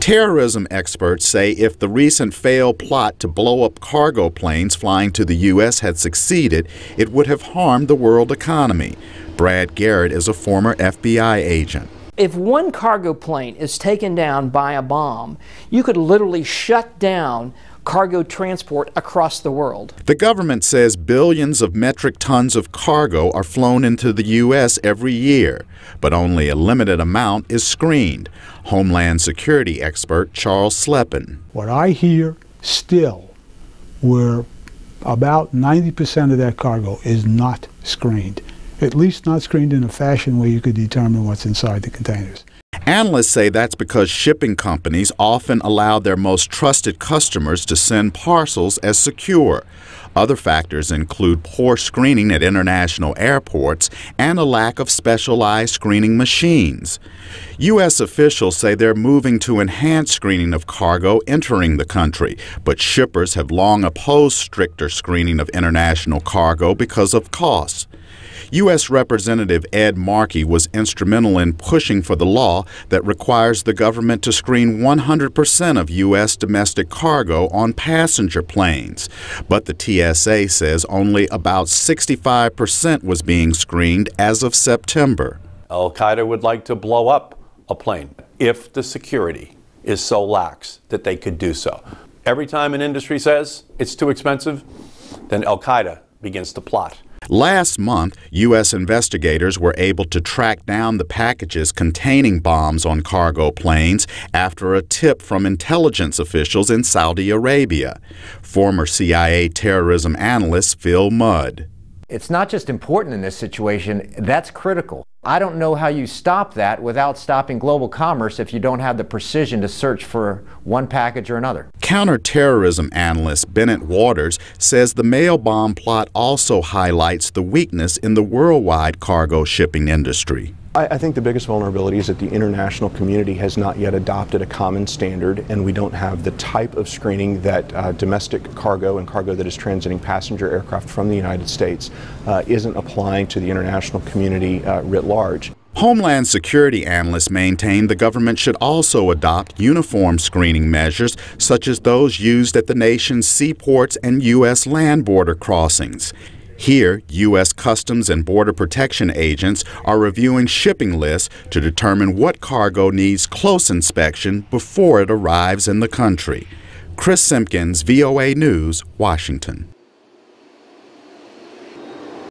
Terrorism experts say if the recent failed plot to blow up cargo planes flying to the U.S. had succeeded, it would have harmed the world economy. Brad Garrett is a former FBI agent. If one cargo plane is taken down by a bomb, you could literally shut down cargo transport across the world. The government says billions of metric tons of cargo are flown into the U.S. every year, but only a limited amount is screened. Homeland Security expert Charles Sleppen. What I hear still, where about 90% of that cargo is not screened, at least not screened in a fashion where you could determine what's inside the containers. Analysts say that's because shipping companies often allow their most trusted customers to send parcels as secure. Other factors include poor screening at international airports and a lack of specialized screening machines. U.S. officials say they're moving to enhance screening of cargo entering the country, but shippers have long opposed stricter screening of international cargo because of costs. U.S. Representative Ed Markey was instrumental in pushing for the law that requires the government to screen 100% of U.S. domestic cargo on passenger planes. But the TSA says only about 65% was being screened as of September. Al-Qaeda would like to blow up a plane if the security is so lax that they could do so. Every time an industry says it's too expensive, then Al-Qaeda begins to plot. Last month, U.S. investigators were able to track down the packages containing bombs on cargo planes after a tip from intelligence officials in Saudi Arabia. Former CIA terrorism analyst Phil Mudd. It's not just important in this situation, that's critical. I don't know how you stop that without stopping global commerce if you don't have the precision to search for one package or another. Counterterrorism analyst Bennett Waters says the mail bomb plot also highlights the weakness in the worldwide cargo shipping industry. I think the biggest vulnerability is that the international community has not yet adopted a common standard, and we don't have the type of screening that domestic cargo and cargo that is transiting passenger aircraft from the United States isn't applying to the international community writ large. Homeland Security analysts maintain the government should also adopt uniform screening measures such as those used at the nation's seaports and U.S. land border crossings. Here, U.S. Customs and Border Protection agents are reviewing shipping lists to determine what cargo needs close inspection before it arrives in the country. Simkins, VOA News, Washington.